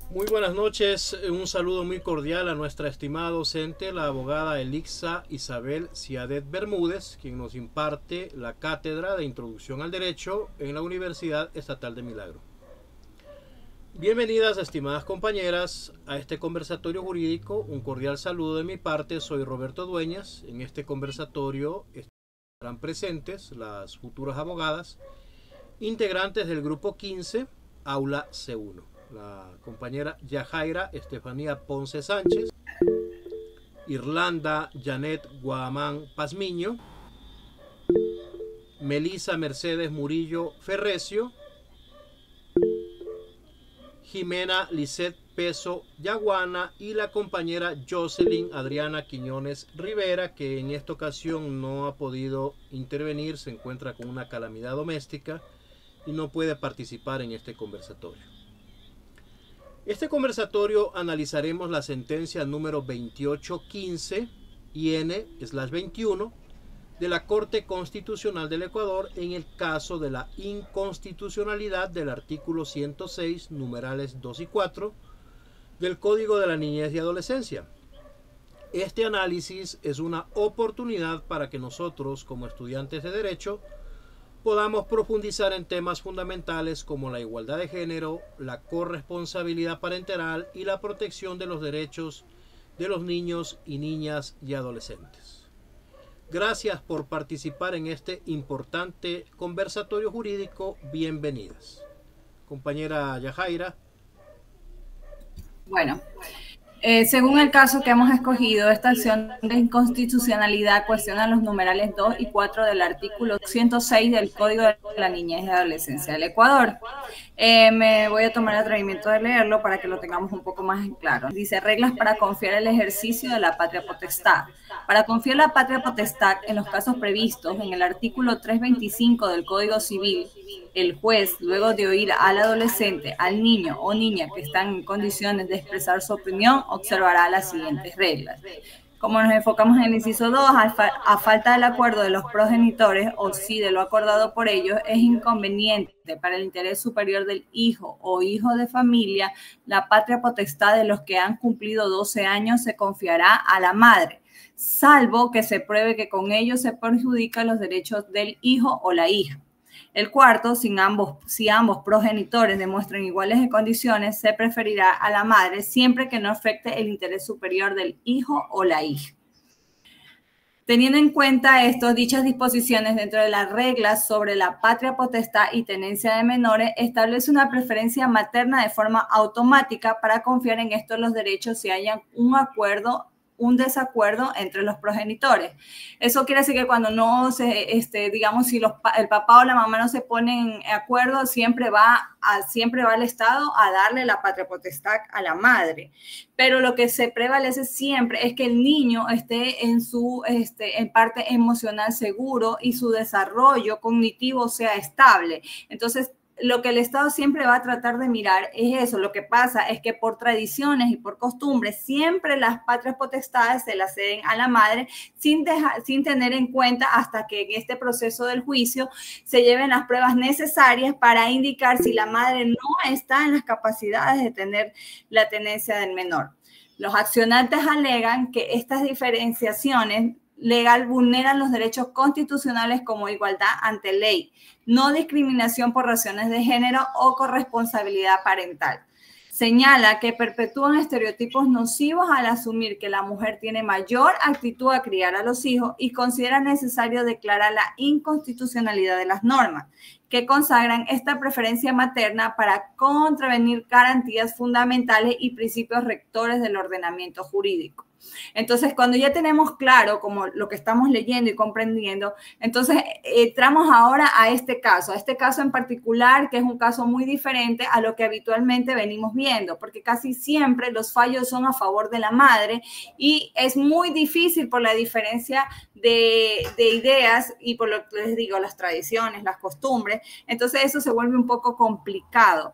Muy buenas noches, un saludo muy cordial a nuestra estimada docente, la abogada Elixa Isabel Ciadet Bermúdez, quien nos imparte la cátedra de Introducción al Derecho en la Universidad Estatal de Milagro. Bienvenidas, estimadas compañeras, a este conversatorio jurídico. Un cordial saludo de mi parte, soy Roberto Dueñas. En este conversatorio estarán presentes las futuras abogadas, integrantes del grupo 15, aula C1. La compañera Yajaira Estefanía Ponce Sánchez, Irlanda Janet Guamán Pazmiño, Melisa Mercedes Murillo Ferrecio, Jimena Lisset Peso Yaguana y la compañera Jocelyn Adriana Quiñones Rivera, que en esta ocasión no ha podido intervenir, se encuentra con una calamidad doméstica y no puede participar en este conversatorio. Este conversatorio analizaremos la sentencia número 2815 IN/21 de la Corte Constitucional del Ecuador en el caso de la inconstitucionalidad del artículo 106, numerales 2 y 4 del Código de la Niñez y Adolescencia. Este análisis es una oportunidad para que nosotros, como estudiantes de Derecho, podamos profundizar en temas fundamentales como la igualdad de género, la corresponsabilidad parental y la protección de los derechos de los niños y niñas y adolescentes. Gracias por participar en este importante conversatorio jurídico. Bienvenidas. Compañera Yajaira. Bueno, según el caso que hemos escogido, esta acción de inconstitucionalidad cuestiona los numerales 2 y 4 del artículo 106 del Código de la Niñez y Adolescencia del Ecuador. Me voy a tomar el atrevimiento de leerlo para que lo tengamos un poco más en claro. Dice: reglas para confiar el ejercicio de la patria potestad. Para confiar la patria potestad en los casos previstos en el artículo 325 del Código Civil, el juez, luego de oír al adolescente, al niño o niña que están en condiciones de expresar su opinión, observará las siguientes reglas. Como nos enfocamos en el inciso 2, a falta del acuerdo de los progenitores o si de lo acordado por ellos es inconveniente para el interés superior del hijo o hijo de familia, la patria potestad de los que han cumplido 12 años se confiará a la madre, salvo que se pruebe que con ello se perjudican los derechos del hijo o la hija. El cuarto, si ambos progenitores demuestran iguales de condiciones, se preferirá a la madre siempre que no afecte el interés superior del hijo o la hija. Teniendo en cuenta esto, dichas disposiciones dentro de las reglas sobre la patria potestad y tenencia de menores establece una preferencia materna de forma automática para confiar en estos los derechos si hayan un desacuerdo entre los progenitores. Eso quiere decir que cuando no se, digamos, si el papá o la mamá no se ponen de acuerdo, siempre va el Estado a darle la patria potestad a la madre. Pero lo que se prevalece siempre es que el niño esté en parte emocional seguro y su desarrollo cognitivo sea estable. Entonces, lo que el Estado siempre va a tratar de mirar es eso. Lo que pasa es que por tradiciones y por costumbres siempre las patrias potestades se las ceden a la madre sin tener en cuenta hasta que en este proceso del juicio se lleven las pruebas necesarias para indicar si la madre no está en las capacidades de tener la tenencia del menor. Los accionantes alegan que estas diferenciaciones legal vulneran los derechos constitucionales como igualdad ante ley, no discriminación por razones de género o corresponsabilidad parental. Señala que perpetúan estereotipos nocivos al asumir que la mujer tiene mayor actitud a criar a los hijos y considera necesario declarar la inconstitucionalidad de las normas que consagran esta preferencia materna para contravenir garantías fundamentales y principios rectores del ordenamiento jurídico. Entonces, cuando ya tenemos claro como lo que estamos leyendo y comprendiendo, entonces entramos ahora a este caso en particular, que es un caso muy diferente a lo que habitualmente venimos viendo, porque casi siempre los fallos son a favor de la madre y es muy difícil por la diferencia de ideas y por lo que les digo, las tradiciones, las costumbres. Entonces, eso se vuelve un poco complicado.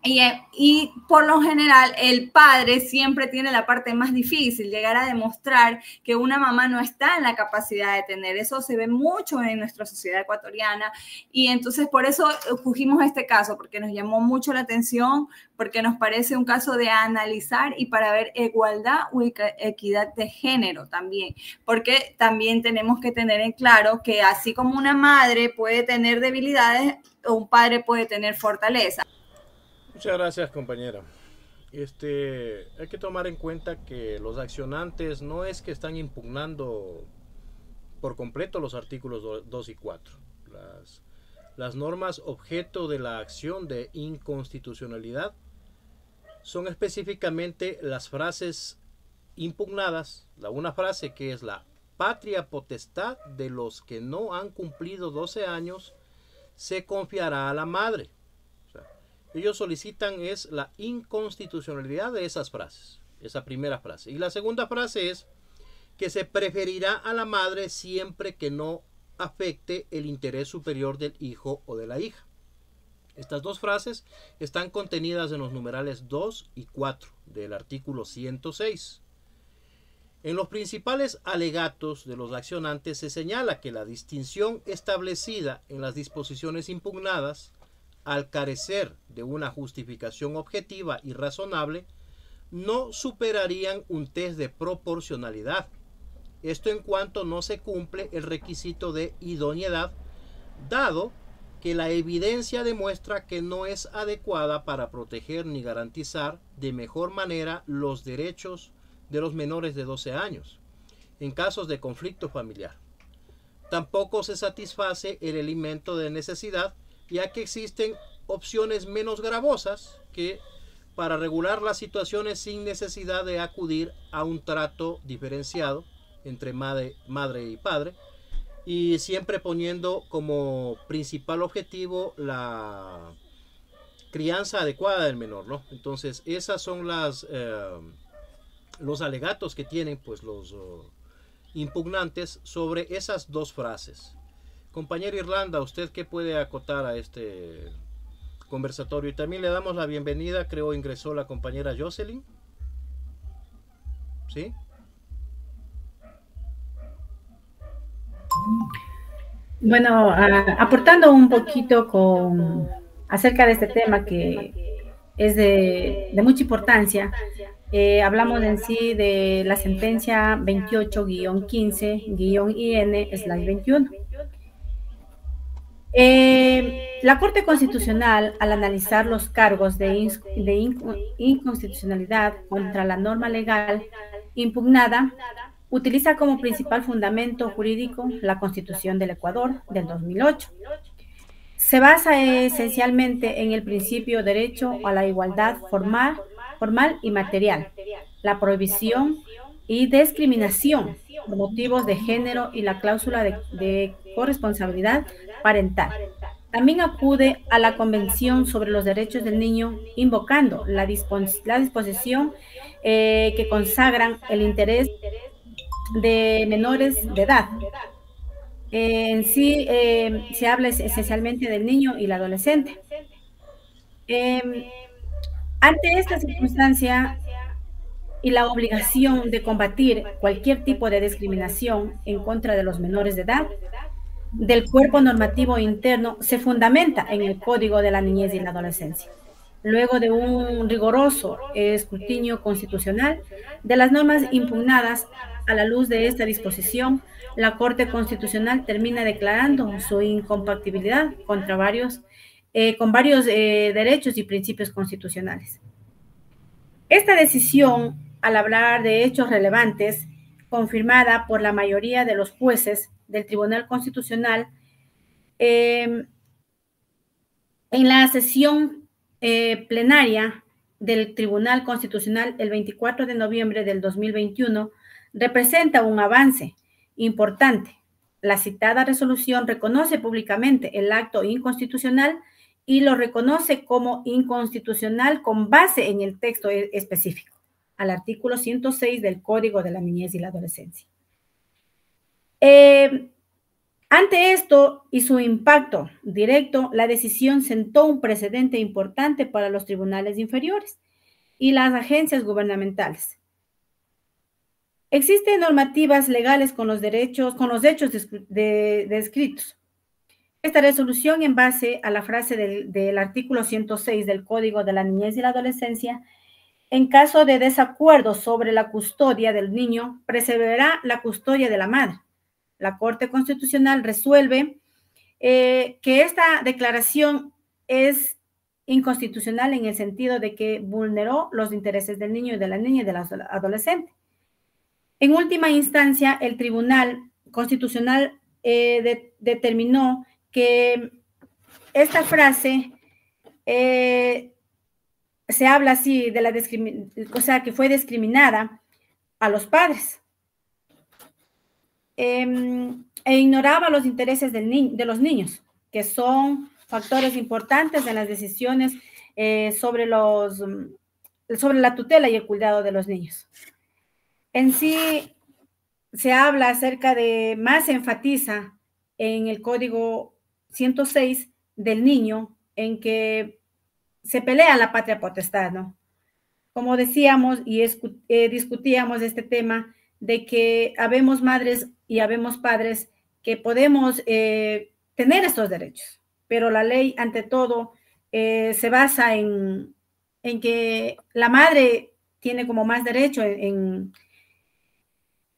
Y por lo general el padre siempre tiene la parte más difícil, llegar a demostrar que una mamá no está en la capacidad de tener. Eso se ve mucho en nuestra sociedad ecuatoriana y entonces por eso escogimos este caso, porque nos llamó mucho la atención, porque nos parece un caso de analizar y para ver igualdad o equidad de género también, porque también tenemos que tener en claro que así como una madre puede tener debilidades, un padre puede tener fortaleza. Muchas gracias, compañera. Hay que tomar en cuenta que los accionantes no es que están impugnando por completo los artículos 2 y 4. Las normas objeto de la acción de inconstitucionalidad son específicamente las frases impugnadas, una frase que es la patria potestad de los que no han cumplido 12 años se confiará a la madre. Ellos solicitan es la inconstitucionalidad de esas frases, esa primera frase. Y la segunda frase es que se preferirá a la madre siempre que no afecte el interés superior del hijo o de la hija. Estas dos frases están contenidas en los numerales 2 y 4 del artículo 106. En los principales alegatos de los accionantes se señala que la distinción establecida en las disposiciones impugnadas, al carecer de una justificación objetiva y razonable, no superarían un test de proporcionalidad. Esto en cuanto no se cumple el requisito de idoneidad, dado que la evidencia demuestra que no es adecuada para proteger ni garantizar de mejor manera los derechos de los menores de 12 años, en casos de conflicto familiar. Tampoco se satisface el elemento de necesidad, ya que existen opciones menos gravosas que para regular las situaciones sin necesidad de acudir a un trato diferenciado entre madre y padre, y siempre poniendo como principal objetivo la crianza adecuada del menor, ¿no? Entonces esas son los alegatos que tienen pues los impugnantes sobre esas dos frases. Compañero Irlanda, ¿usted qué puede acotar a este conversatorio? Y también le damos la bienvenida, creo ingresó la compañera Jocelyn. ¿Sí? Bueno, aportando un poquito acerca de este tema que es de mucha importancia, hablamos en sí de la sentencia 28-15-IN/21. La Corte Constitucional, al analizar los cargos de inconstitucionalidad contra la norma legal impugnada, utiliza como principal fundamento jurídico la Constitución del Ecuador del 2008. Se basa esencialmente en el principio derecho a la igualdad formal y material, la prohibición y discriminación por motivos de género y la cláusula de corresponsabilidad parental. También acude a la Convención sobre los Derechos del Niño, invocando la disposición que consagran el interés de menores de edad. En sí se habla esencialmente del niño y el adolescente. Ante esta circunstancia y la obligación de combatir cualquier tipo de discriminación en contra de los menores de edad, del cuerpo normativo interno se fundamenta en el Código de la Niñez y la Adolescencia. Luego de un riguroso escrutinio constitucional de las normas impugnadas, a la luz de esta disposición, la Corte Constitucional termina declarando su incompatibilidad con varios derechos y principios constitucionales. Esta decisión, al hablar de hechos relevantes, confirmada por la mayoría de los jueces del Tribunal Constitucional, en la sesión plenaria del Tribunal Constitucional el 24 de noviembre del 2021, representa un avance importante. La citada resolución reconoce públicamente el acto inconstitucional y lo reconoce como inconstitucional con base en el texto específico, al artículo 106 del Código de la Niñez y la Adolescencia. Ante esto y su impacto directo, la decisión sentó un precedente importante para los tribunales inferiores y las agencias gubernamentales. Existen normativas legales con los hechos descritos. Esta resolución, en base a la frase del artículo 106 del Código de la Niñez y la Adolescencia, en caso de desacuerdo sobre la custodia del niño, preservará la custodia de la madre. La Corte Constitucional resuelve que esta declaración es inconstitucional en el sentido de que vulneró los intereses del niño y de la niña y del adolescente. En última instancia, el Tribunal Constitucional determinó que esta frase se habla así de o sea, que fue discriminada a los padres e ignoraba los intereses de los niños, que son factores importantes en las decisiones sobre la tutela y el cuidado de los niños. En sí, se habla acerca de, más se enfatiza en el Código 106 del niño, en que se pelea la patria potestad, ¿no? Como decíamos y discutíamos este tema de que habemos madres y habemos padres que podemos tener estos derechos, pero la ley, ante todo, se basa en que la madre tiene como más derecho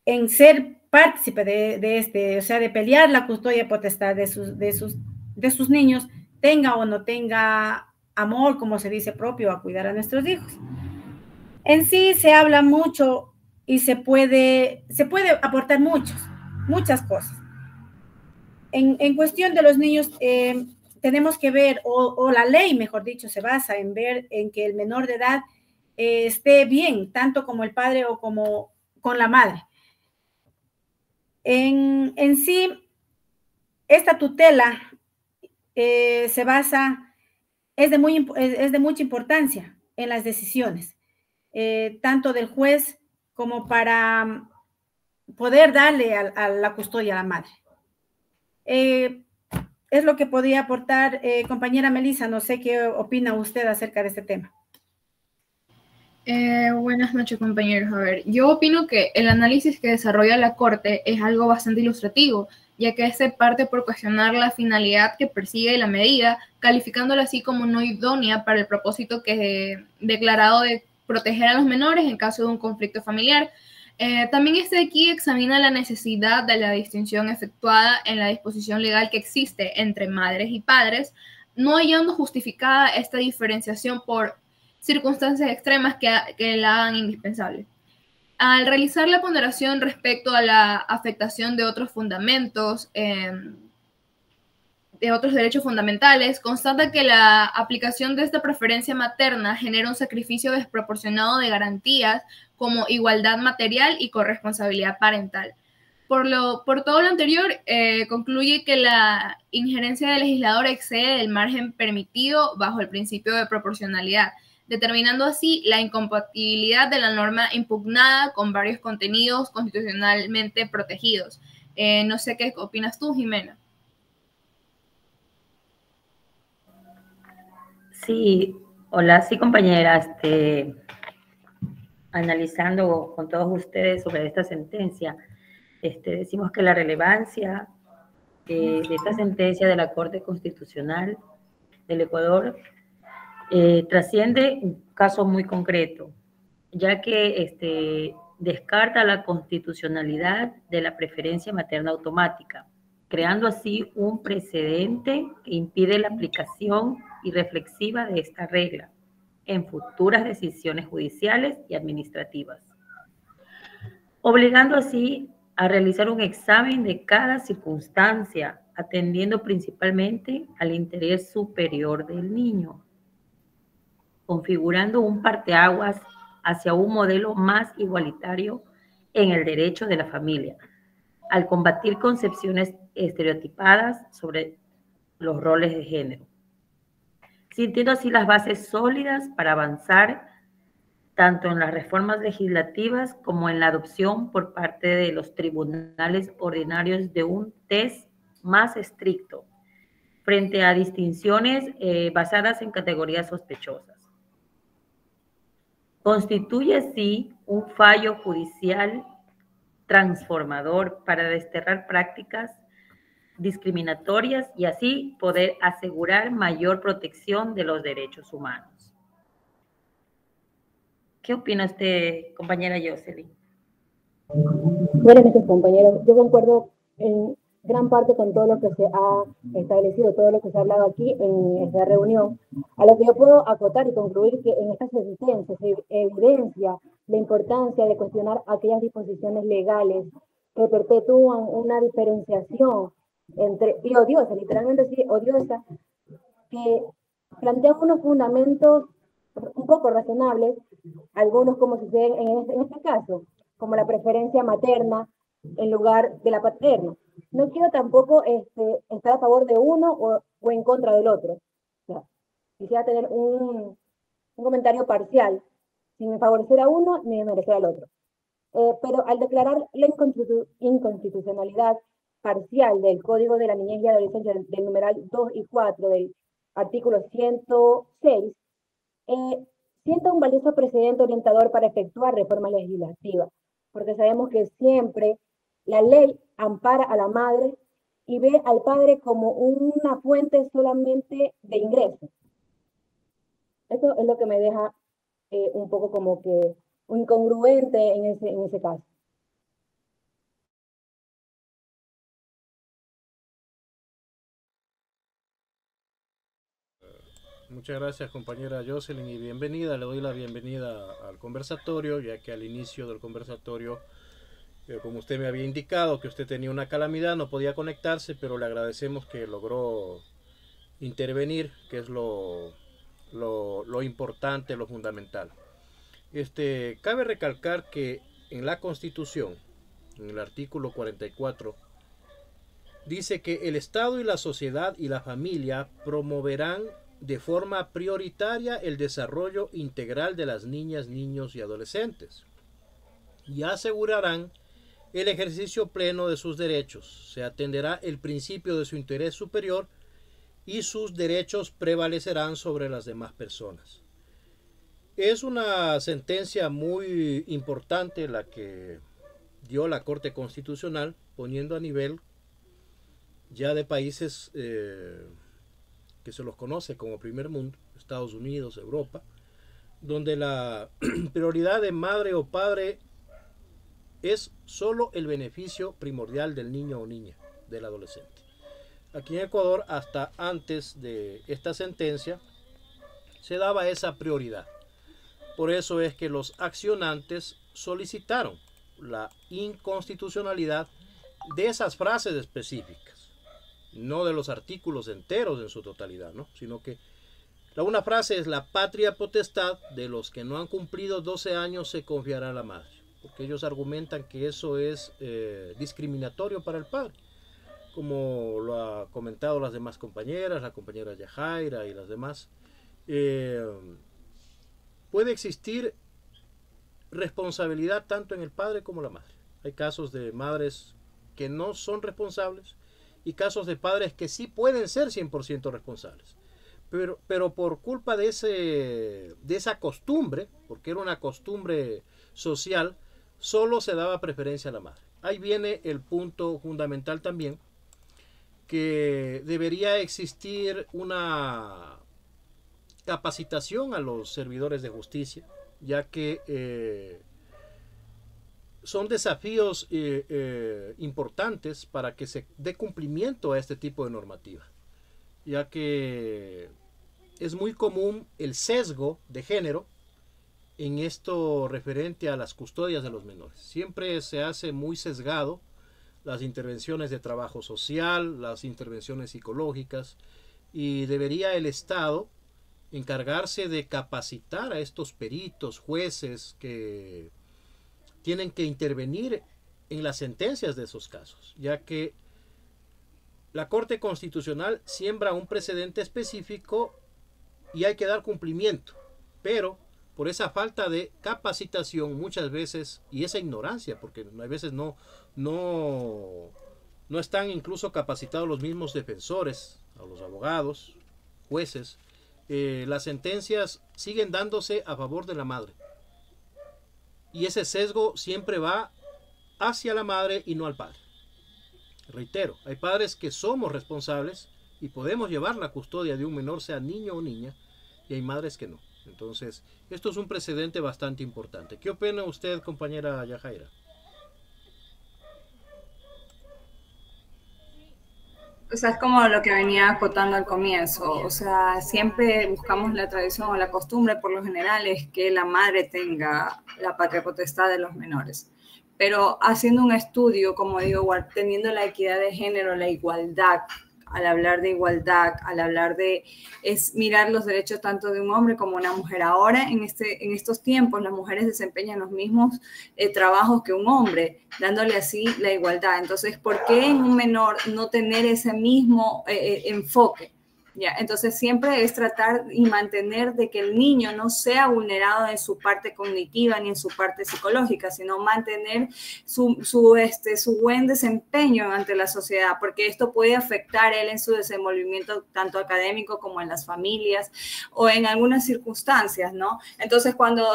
en ser partícipe de o sea, de pelear la custodia potestad de sus niños, tenga o no tenga amor, como se dice, propio a cuidar a nuestros hijos. En sí se habla mucho y se puede aportar muchas cosas. En cuestión de los niños, tenemos que ver, o la ley, mejor dicho, se basa en ver en que el menor de edad esté bien, tanto como el padre o como con la madre. En sí, esta tutela se basa, es de mucha importancia en las decisiones, tanto del juez como para poder darle a la custodia a la madre. Es lo que podía aportar, compañera Melissa, no sé qué opina usted acerca de este tema. Buenas noches, compañeros. A ver, yo opino que el análisis que desarrolla la Corte es algo bastante ilustrativo, ya que este parte por cuestionar la finalidad que persigue la medida, calificándola así como no idónea para el propósito que es declarado de proteger a los menores en caso de un conflicto familiar. También aquí examina la necesidad de la distinción efectuada en la disposición legal que existe entre madres y padres, no hallando justificada esta diferenciación por circunstancias extremas que la hagan indispensable. Al realizar la ponderación respecto a la afectación de otros fundamentos, de otros derechos fundamentales, constata que la aplicación de esta preferencia materna genera un sacrificio desproporcionado de garantías como igualdad material y corresponsabilidad parental. Por todo lo anterior, concluye que la injerencia del legislador excede el margen permitido bajo el principio de proporcionalidad, determinando así la incompatibilidad de la norma impugnada con varios contenidos constitucionalmente protegidos. No sé qué opinas tú, Jimena. Sí, hola, sí, compañera, analizando con todos ustedes sobre esta sentencia, decimos que la relevancia de esta sentencia de la Corte Constitucional del Ecuador trasciende un caso muy concreto, ya que descarta la constitucionalidad de la preferencia materna automática, creando así un precedente que impide la aplicación irreflexiva de esta regla en futuras decisiones judiciales y administrativas, obligando así a realizar un examen de cada circunstancia, atendiendo principalmente al interés superior del niño, configurando un parteaguas hacia un modelo más igualitario en el derecho de la familia, al combatir concepciones estereotipadas sobre los roles de género, sintiendo así las bases sólidas para avanzar tanto en las reformas legislativas como en la adopción por parte de los tribunales ordinarios de un test más estricto frente a distinciones basadas en categorías sospechosas. Constituye así un fallo judicial transformador para desterrar prácticas discriminatorias y así poder asegurar mayor protección de los derechos humanos. ¿Qué opina usted, compañera Jocelyn? Buenas noches, compañeros. Yo concuerdo en gran parte con todo lo que se ha establecido, todo lo que se ha hablado aquí en esta reunión. A lo que yo puedo acotar y concluir que en estas sentencias se evidencia la importancia de cuestionar aquellas disposiciones legales que perpetúan una diferenciación entre, y odiosa, literalmente sí, odiosa, que plantean unos fundamentos un poco razonables, algunos como sucede en este caso, como la preferencia materna en lugar de la paterna. No quiero tampoco estar a favor de uno o en contra del otro. O sea, quisiera tener un comentario parcial, sin favorecer a uno ni desmerecer al otro. Pero al declarar la inconstitucionalidad parcial del Código de la Niñez y Adolescencia del numeral 2 y 4 del artículo 106, sienta un valioso precedente orientador para efectuar reformas legislativas, porque sabemos que siempre la ley ampara a la madre y ve al padre como una fuente solamente de ingresos. Eso es lo que me deja un poco como que incongruente en ese caso. Muchas gracias, compañera Jocelyn, y bienvenida. Le doy la bienvenida al conversatorio, ya que al inicio del conversatorio, como usted me había indicado que usted tenía una calamidad, no podía conectarse, pero le agradecemos que logró intervenir, que es lo importante, lo fundamental. Cabe recalcar que en la Constitución, en el artículo 44, dice que el Estado y la sociedad y la familia promoverán de forma prioritaria el desarrollo integral de las niñas, niños y adolescentes y asegurarán el ejercicio pleno de sus derechos. Se atenderá el principio de su interés superior y sus derechos prevalecerán sobre las demás personas. Es una sentencia muy importante la que dio la Corte Constitucional, poniendo a nivel ya de países que se los conoce como primer mundo, Estados Unidos, Europa, donde la prioridad de madre o padre es solo el beneficio primordial del niño o niña, del adolescente. Aquí en Ecuador, hasta antes de esta sentencia, se daba esa prioridad. Por eso es que los accionantes solicitaron la inconstitucionalidad de esas frases específicas, no de los artículos enteros en su totalidad, ¿no? Sino que una frase es: la patria potestad de los que no han cumplido 12 años se confiará a la madre, porque ellos argumentan que eso es discriminatorio para el padre, como lo ha comentado las demás compañeras, la compañera Yajaira y las demás. Puede existir responsabilidad tanto en el padre como la madre. Hay casos de madres que no son responsables y casos de padres que sí pueden ser 100% responsables. Pero por culpa de esa costumbre, porque era una costumbre social, solo se daba preferencia a la madre. Ahí viene el punto fundamental también, que debería existir una capacitación a los servidores de justicia, ya que son desafíos importantes para que se dé cumplimiento a este tipo de normativa, ya que es muy común el sesgo de género en esto referente a las custodias de los menores. Siempre se hace muy sesgado las intervenciones de trabajo social, las intervenciones psicológicas, y debería el Estado encargarse de capacitar a estos peritos, jueces que tienen que intervenir en las sentencias de esos casos, ya que la Corte Constitucional siembra un precedente específico y hay que dar cumplimiento, pero por esa falta de capacitación muchas veces, y esa ignorancia, porque a veces no No están incluso capacitados los mismos defensores, a los abogados, jueces. Las sentencias siguen dándose a favor de la madre. Y ese sesgo siempre va hacia la madre y no al padre. Reitero, hay padres que somos responsables y podemos llevar la custodia de un menor, sea niño o niña, y hay madres que no. Entonces, esto es un precedente bastante importante. ¿Qué opina usted, compañera Yajaira? O sea, es como lo que venía acotando al comienzo. O sea, siempre buscamos la tradición o la costumbre, por lo general, es que la madre tenga la patria potestad de los menores. Pero haciendo un estudio, como digo, teniendo la equidad de género, la igualdad, al hablar de igualdad, al hablar de es mirar los derechos tanto de un hombre como una mujer. Ahora, en estos tiempos, las mujeres desempeñan los mismos trabajos que un hombre, dándole así la igualdad. Entonces, ¿por qué en un menor no tener ese mismo enfoque? Ya, entonces siempre es tratar y mantener de que el niño no sea vulnerado en su parte cognitiva ni en su parte psicológica, sino mantener su buen desempeño ante la sociedad, porque esto puede afectar él en su desenvolvimiento tanto académico como en las familias o en algunas circunstancias, ¿no? Entonces cuando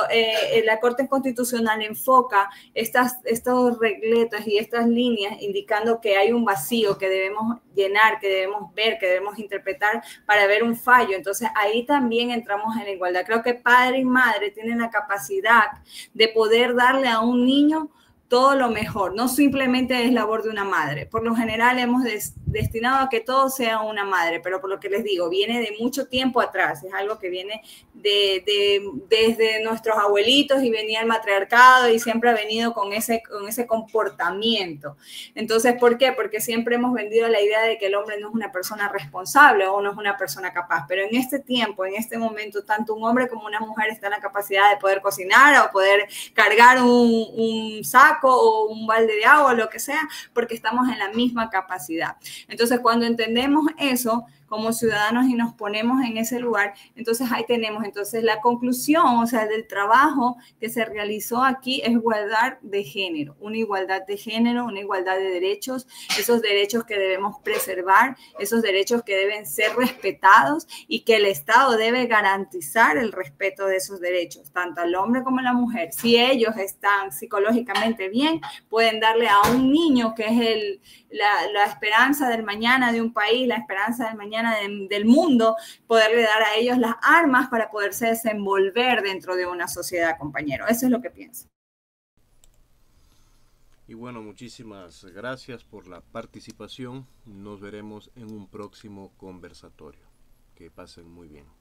la Corte Constitucional enfoca estos regletas y estas líneas indicando que hay un vacío que debemos llenar, que debemos ver, que debemos interpretar para ver un fallo. Entonces ahí también entramos en la igualdad. Creo que padre y madre tienen la capacidad de poder darle a un niño todo lo mejor, no simplemente es labor de una madre. Por lo general hemos destinado a que todo sea una madre, pero por lo que les digo, viene de mucho tiempo atrás, es algo que viene desde nuestros abuelitos y venía el matriarcado y siempre ha venido con ese comportamiento. Entonces, ¿por qué? Porque siempre hemos vendido la idea de que el hombre no es una persona responsable o no es una persona capaz, pero en este tiempo, en este momento, tanto un hombre como una mujer están en la capacidad de poder cocinar o poder cargar un saco o un balde de agua o lo que sea, porque estamos en la misma capacidad. Entonces, cuando entendemos eso como ciudadanos y nos ponemos en ese lugar, entonces ahí tenemos, entonces la conclusión, o sea, del trabajo que se realizó aquí es igualdad de género, una igualdad de género, una igualdad de derechos, esos derechos que debemos preservar, esos derechos que deben ser respetados y que el Estado debe garantizar el respeto de esos derechos, tanto al hombre como a la mujer. Si ellos están psicológicamente bien, pueden darle a un niño que es la esperanza del mañana de un país, la esperanza del mañana del mundo, poderle dar a ellos las armas para poderse desenvolver dentro de una sociedad, compañero. Eso es lo que pienso. Y bueno, muchísimas gracias por la participación. Nos veremos en un próximo conversatorio. Que pasen muy bien.